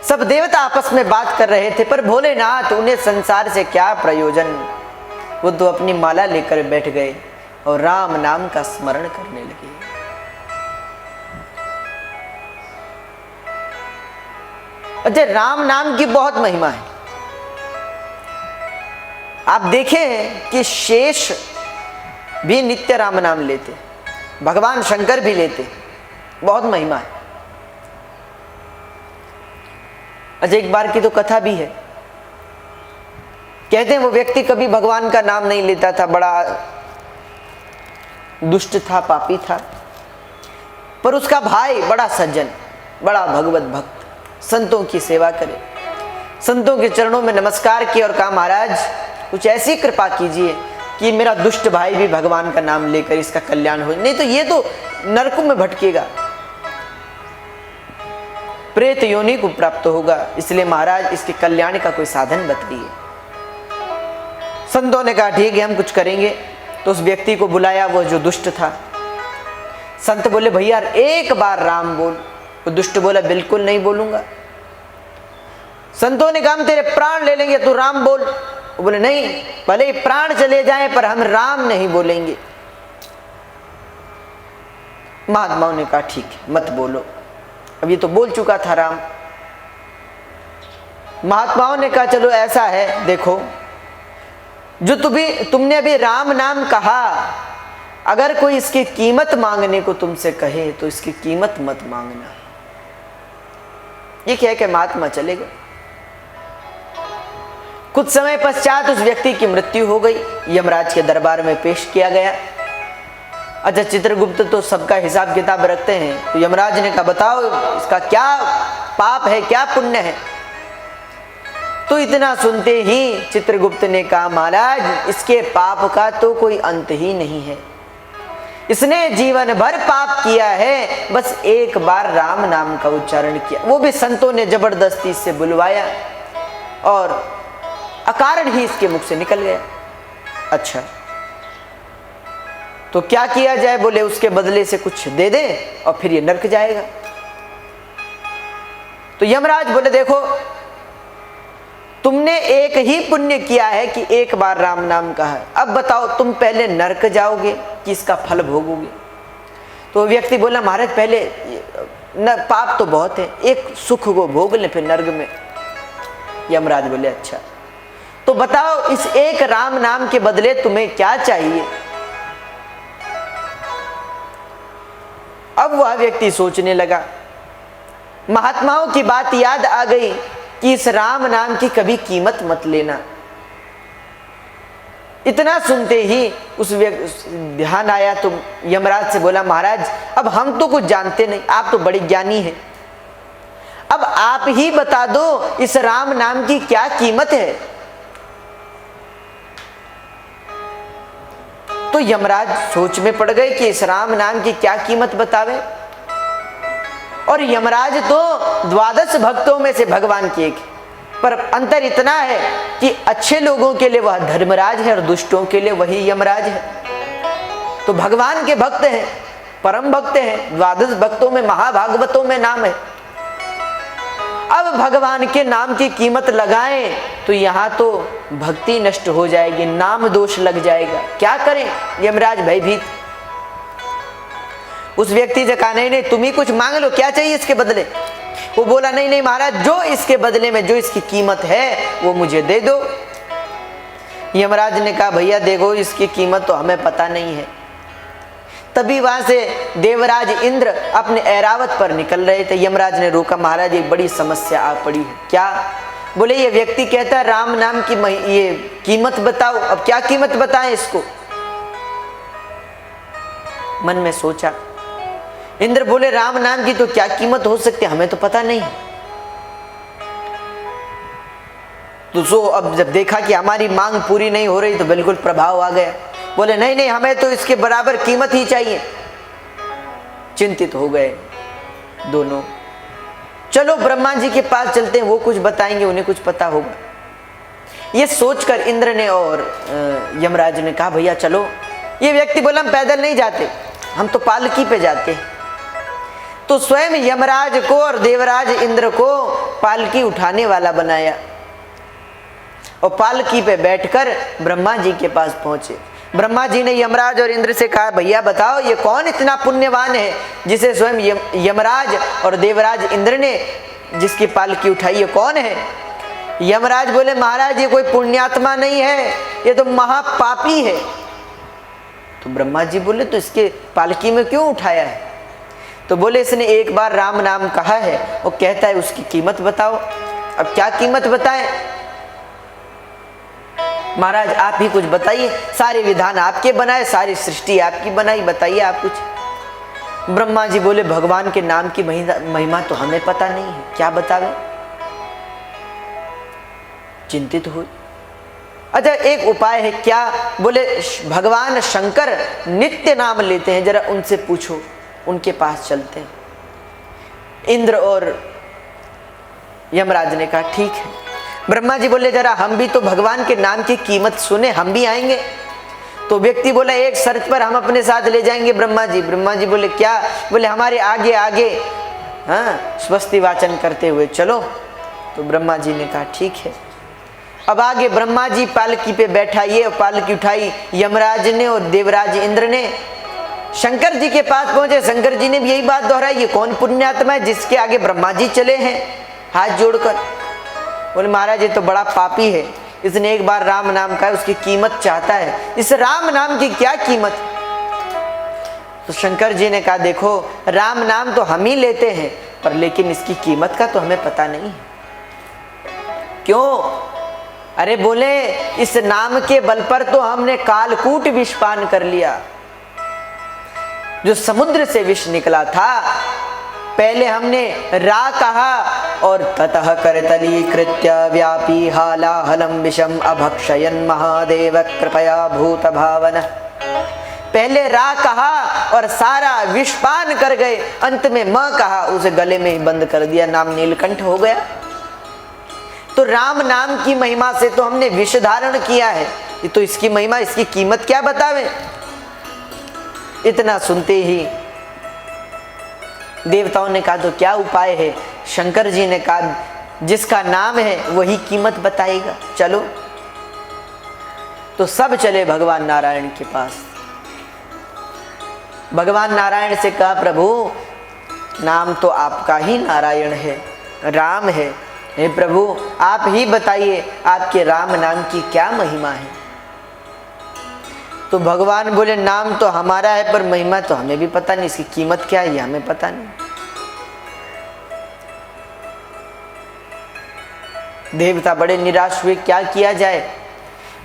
सब देवता आपस में बात कर रहे थे, पर भोलेनाथ उन्हें संसार से क्या प्रयोजन, वो तो अपनी माला लेकर बैठ गए और राम नाम का स्मरण करने लगे। अच्छा, राम नाम की बहुत महिमा है। आप देखें कि शेष भी नित्य राम नाम लेते, भगवान शंकर भी लेते, बहुत महिमा है। अच्छा, एक बार की तो कथा भी है। कहते हैं वो व्यक्ति कभी भगवान का नाम नहीं लेता था, बड़ा दुष्ट था, पापी था, पर उसका भाई बड़ा सज्जन, बड़ा भगवत भक्त, संतों की सेवा करे, संतों के चरणों में नमस्कार किया और कहा महाराज कुछ ऐसी कृपा कीजिए कि मेरा दुष्ट भाई भी भगवान का नाम लेकर इसका कल्याण हो, नहीं तो ये तो नरकों में भटकेगा, प्रेत योनि को प्राप्त होगा, इसलिए महाराज इसके कल्याण का कोई साधन बताइए। संतों ने कहा ठीक है हम कुछ करेंगे। तो उस व्यक्ति को बुलाया, वो जो दुष्ट था। संत बोले भैया एक बार राम बोल। वो दुष्ट बोला बिल्कुल नहीं बोलूंगा। संतों ने कहा हम तेरे प्राण ले लेंगे, तू राम बोल। वो बोले नहीं, भले ही प्राण चले जाएं पर हम राम नहीं बोलेंगे। महात्माओं ने कहा ठीक है मत बोलो, अब ये तो बोल चुका था राम। महात्माओं ने कहा चलो ऐसा है, देखो जो तुमने अभी राम नाम कहा, अगर कोई इसकी कीमत मांगने को तुमसे कहे तो इसकी कीमत मत मांगना। ये कह के महात्मा चले गए। कुछ समय पश्चात उस व्यक्ति की मृत्यु हो गई, यमराज के दरबार में पेश किया गया। अच्छा, चित्रगुप्त तो सबका हिसाब किताब रखते हैं, तो यमराज ने कहा बताओ इसका क्या पाप है, क्या पुण्य है। तो इतना सुनते ही चित्रगुप्त ने कहा महाराज इसके पाप का तो कोई अंत ही नहीं है, इसने जीवन भर पाप किया है, बस एक बार राम नाम का उच्चारण किया, वो भी संतों ने जबरदस्ती से बुलवाया और अकारण ही इसके मुख से निकल गया। अच्छा तो क्या किया जाए? बोले उसके बदले से कुछ दे दे और फिर ये नरक जाएगा। तो यमराज बोले देखो तुमने एक ही पुण्य किया है कि एक बार राम नाम कहा है, अब बताओ तुम पहले नरक जाओगे कि इसका फल भोगोगे? तो व्यक्ति बोला महाराज पहले पाप तो बहुत है, एक सुख को भोग ले फिर नरक में। यमराज बोले अच्छा तो बताओ इस एक राम नाम के बदले तुम्हें क्या चाहिए? अब वह व्यक्ति सोचने लगा, महात्माओं की बात याद आ गई कि इस राम नाम की कभी कीमत मत लेना। इतना सुनते ही उस ध्यान आया तो यमराज से बोला महाराज अब हम तो कुछ जानते नहीं, आप तो बड़े ज्ञानी हैं, अब आप ही बता दो इस राम नाम की क्या कीमत है। तो यमराज सोच में पड़ गए कि इस राम नाम की क्या कीमत बतावे। और यमराज तो 12 भक्तों में से भगवान के एक है, पर अंतर इतना है कि अच्छे लोगों के लिए वह धर्मराज है और दुष्टों के लिए वही यमराज है। तो भगवान के भक्त हैं, परम भक्त हैं, 12 भक्तों में महाभागवतों में नाम है। अब भगवान के नाम की कीमत लगाएं तो यहां तो भक्ति नष्ट हो जाएगी, नाम दोष लग जाएगा, क्या करें? यमराज भयभीत। उस व्यक्ति से कहा नहीं नहीं तुम ही कुछ मांग लो, क्या चाहिए इसके बदले? वो बोला नहीं नहीं महाराज जो इसके बदले में जो इसकी कीमत है वो मुझे दे दो। यमराज ने कहा भैया देखो इसकी कीमत तो हमें पता नहीं है। तभी वहां से देवराज इंद्र अपने ऐरावत पर निकल रहे थे। यमराज ने रोका, महाराज एक बड़ी समस्या आ पड़ी है। क्या? बोले ये व्यक्ति कहता है राम नाम की ये कीमत बताओ। अब क्या कीमत बताएं इसको? मन में सोचा। इंद्र बोले राम नाम की तो क्या कीमत हो सकती है, हमें तो पता नहीं। तो अब जब देखा कि हमारी मांग पूरी नहीं हो रही तो बिल्कुल प्रभाव आ गया। बोले नहीं नहीं हमें तो इसके बराबर कीमत ही चाहिए। चिंतित हो गए दोनों। चलो ब्रह्मा जी के पास चलते हैं, वो कुछ बताएंगे, उन्हें कुछ पता होगा। ये सोचकर इंद्र ने और यमराज ने कहा भैया चलो। ये व्यक्ति बोला हम पैदल नहीं जाते, हम तो पालकी पे जाते हैं। तो स्वयं यमराज को और देवराज इंद्र को पालकी उठाने वाला बनाया और पालकी पे बैठकर ब्रह्मा जी के पास पहुंचे। ब्रह्मा जी ने यमराज और इंद्र से कहा, भैया बताओ ये कौन इतना पुण्यवान है जिसे स्वयं यमराज और देवराज इंद्र ने जिसकी पालकी उठाई, ये कौन है? यमराज बोले, महाराज ये कोई पुण्यात्मा नहीं है, ये तो महापापी है। तो ब्रह्मा जी बोले, तो इसके पालकी में क्यों उठाया है? तो बोले, इसने एक बार राम नाम कहा है और कहता है उसकी कीमत बताओ। अब क्या कीमत बताएं? महाराज आप ही कुछ बताइए, सारे विधान आपके बनाए, सारी सृष्टि आपकी बनाई, बताइए आप कुछ। ब्रह्मा जी बोले, भगवान के नाम की महिमा तो हमें पता नहीं है, क्या बतावे? चिंतित हुए। अच्छा एक उपाय है, क्या? बोले, भगवान शंकर नित्य नाम लेते हैं, जरा उनसे पूछो, उनके पास चलते हैं। इंद्र और यमराज ने कहा ठीक है। ब्रह्मा जी बोले, जरा हम भी तो भगवान के नाम की कीमत सुने, हम भी आएंगे। तो व्यक्ति बोला, एक शर्त पर हम अपने साथ ले जाएंगे ब्रह्मा जी। ब्रह्मा जी बोले, क्या? बोले, हमारे आगे आगे स्वस्ति वाचन करते हुए चलो। तो ब्रह्मा जी ने कहा ठीक है। अब आगे ब्रह्मा जी पालकी पे बैठाइए और पालकी उठाई यमराज ने और देवराज इंद्र ने। शंकर जी के पास पहुंचे, शंकर जी ने भी यही बात दोहराई, ये कौन पुण्यात्मा है जिसके आगे ब्रह्मा जी चले हैं हाथ जोड़कर? बोले, महाराज ये तो बड़ा पापी है, इसने एक बार राम नाम कहा, उसकी कीमत चाहता है। इस राम नाम की क्या कीमत? तो शंकर जी ने कहा, देखो राम नाम तो हम ही लेते हैं, पर लेकिन इसकी कीमत का तो हमें पता नहीं है। क्यों? अरे बोले, इस नाम के बल पर तो हमने कालकूट विषपान कर लिया। जो समुद्र से विष निकला था, पहले हमने रा कहा और ततः करतली कृत्य व्यापी हालाहलम विषम अभक्षयन महादेव कृपया भूत भावन। पहले रा कहा और सारा विषपान कर गए, अंत में म कहा, उसे गले में ही बंद कर दिया, नाम नीलकंठ हो गया। तो राम नाम की महिमा से तो हमने विष धारण किया है, तो इसकी महिमा, इसकी कीमत क्या बतावे? इतना सुनते ही देवताओं ने कहा, तो क्या उपाय है? शंकर जी ने कहा, जिसका नाम है वही कीमत बताएगा, चलो। तो सब चले भगवान नारायण के पास। भगवान नारायण से कहा, प्रभु नाम तो आपका ही नारायण है, राम है, हे प्रभु आप ही बताइए आपके राम नाम की क्या महिमा है? तो भगवान बोले, नाम तो हमारा है पर महिमा तो हमें भी पता नहीं, इसकी कीमत क्या है ये हमें पता नहीं। देवता बड़े निराश हुए, क्या किया जाए?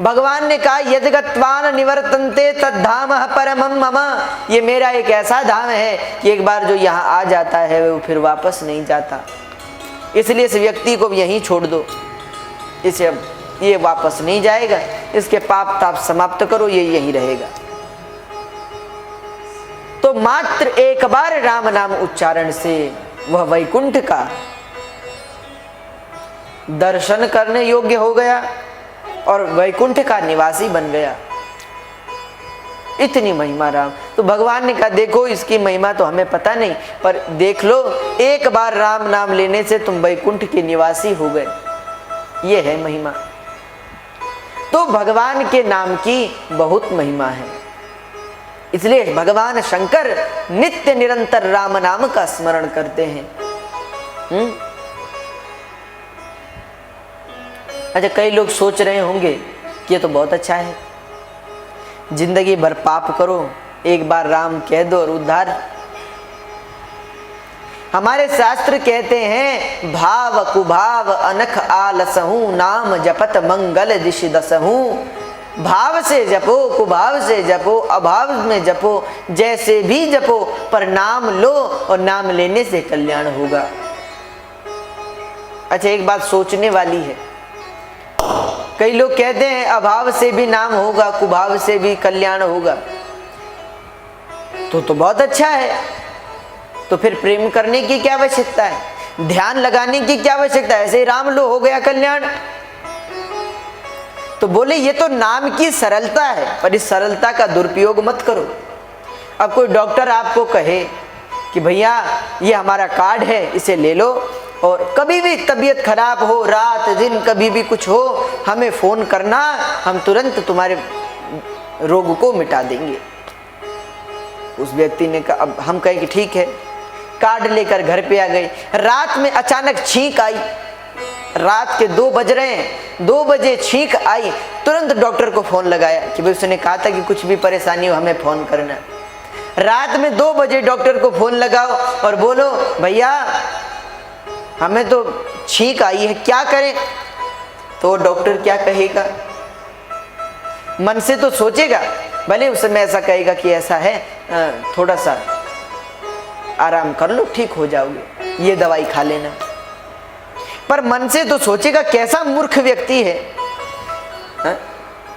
भगवान ने कहा, यद्गत्वान निवर्तन्ते तद्धामः परमं मम। ये मेरा एक ऐसा धाम है कि एक बार जो यहाँ आ जाता है वो फिर वापस नहीं जाता, इसलिए इस व्यक्ति को यहीं छोड़ दो, इसे ये वापस नहीं जाएगा, इसके पाप ताप समाप्त करो, ये यहीं रहेगा। तो मात्र एक बार राम नाम उच्चारण से वह वैकुंठ का दर्शन करने योग्य हो गया और वैकुंठ का निवासी बन गया। इतनी महिमा राम। तो भगवान ने कहा, देखो इसकी महिमा तो हमें पता नहीं, पर देख लो एक बार राम नाम लेने से तुम वैकुंठ के निवासी हो गए, ये है महिमा। तो भगवान के नाम की बहुत महिमा है, इसलिए भगवान शंकर नित्य निरंतर राम नाम का स्मरण करते हैं। अच्छा, कई लोग सोच रहे होंगे कि ये तो बहुत अच्छा है, जिंदगी भर पाप करो, एक बार राम कह दो और उद्धार। हमारे शास्त्र कहते हैं, भाव कुभाव अनख आलसहू, नाम जपत मंगल दिशि दसहू। भाव से जपो, कुभाव से जपो, अभाव में जपो, जैसे भी जपो, पर नाम लो और नाम लेने से कल्याण होगा। अच्छा, एक बात सोचने वाली है, कई लोग कहते हैं अभाव से भी नाम होगा, कुभाव से भी कल्याण होगा, तो बहुत अच्छा है। तो फिर प्रेम करने की क्या आवश्यकता है, ध्यान लगाने की क्या आवश्यकता है, ऐसे ही राम लो हो गया कल्याण। तो बोले ये तो नाम की सरलता है, पर इस सरलता का दुरुपयोग मत करो। अब कोई डॉक्टर आपको कहे कि भैया ये हमारा कार्ड है, इसे ले लो और कभी भी तबीयत खराब हो, रात दिन कभी भी कुछ हो, हमें फ़ोन करना, हम तुरंत तुम्हारे रोग को मिटा देंगे। उस व्यक्ति ने कहा, अब हम कहे कि ठीक है। कार्ड लेकर घर पे आ गए। रात में अचानक छींक आई, रात के 2 बज रहे हैं, 2 बजे छींक आई। तुरंत डॉक्टर को फ़ोन लगाया कि भाई उसने कहा था कि कुछ भी परेशानी हो हमें फ़ोन करना। रात में 2 बजे डॉक्टर को फ़ोन लगाओ और बोलो भैया हमें तो छींक आई है, क्या करें? तो डॉक्टर क्या कहेगा? मन से तो सोचेगा, भले उस समय ऐसा कहेगा कि ऐसा है, थोड़ा सा आराम कर लो, ठीक हो जाओगे, ये दवाई खा लेना। पर मन से तो सोचेगा कैसा मूर्ख व्यक्ति है।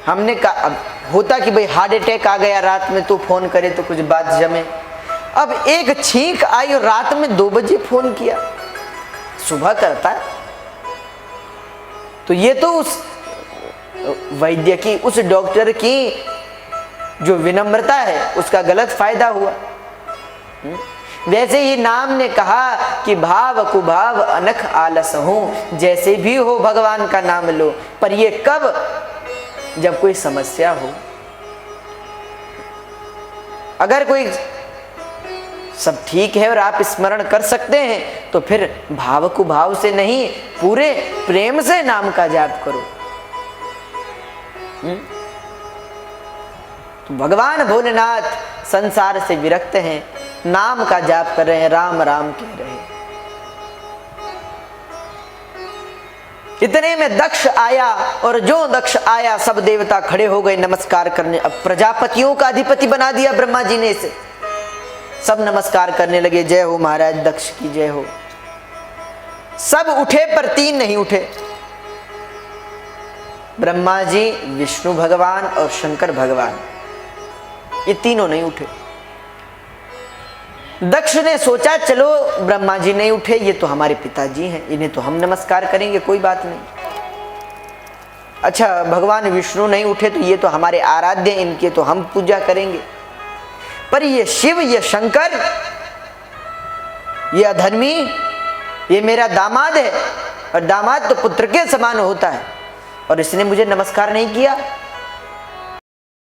हमने कहा, अब होता कि भाई हार्ट अटैक आ गया रात में तो फोन करे तो कुछ बात जमे। अब एक छींक आई और रात में 2 बजे फोन किया, सुबह करता। तो ये तो उस वैद्य की, उस डॉक्टर की जो विनम्रता है उसका गलत फायदा हुआ। वैसे ही नाम ने कहा कि भाव कुभाव अनख आलस हूं, जैसे भी हो भगवान का नाम लो, पर ये कब? जब कोई समस्या हो। अगर कोई सब ठीक है और आप स्मरण कर सकते हैं तो फिर भाव कुभाव से नहीं, पूरे प्रेम से नाम का जाप करो। तो भगवान भोलेनाथ संसार से विरक्त हैं, नाम का जाप कर रहे हैं, राम राम कह रहे हैं। इतने में दक्ष आया और जो दक्ष आया सब देवता खड़े हो गए नमस्कार करने। अब प्रजापतियों का अधिपति बना दिया ब्रह्मा जी ने इसे। सब नमस्कार करने लगे, जय हो महाराज दक्ष की जय हो। सब उठे पर 3 नहीं उठे, ब्रह्मा जी, विष्णु भगवान और शंकर भगवान, ये तीनों नहीं उठे। दक्ष ने सोचा चलो ब्रह्मा जी नहीं उठे, ये तो हमारे पिताजी हैं, इन्हें तो हम नमस्कार करेंगे, कोई बात नहीं। अच्छा भगवान विष्णु नहीं उठे तो ये तो हमारे आराध्य, इनके तो हम पूजा करेंगे। पर ये शिव, ये शंकर, ये अधर्मी, ये मेरा दामाद है और दामाद तो पुत्र के समान होता है और इसने मुझे नमस्कार नहीं किया।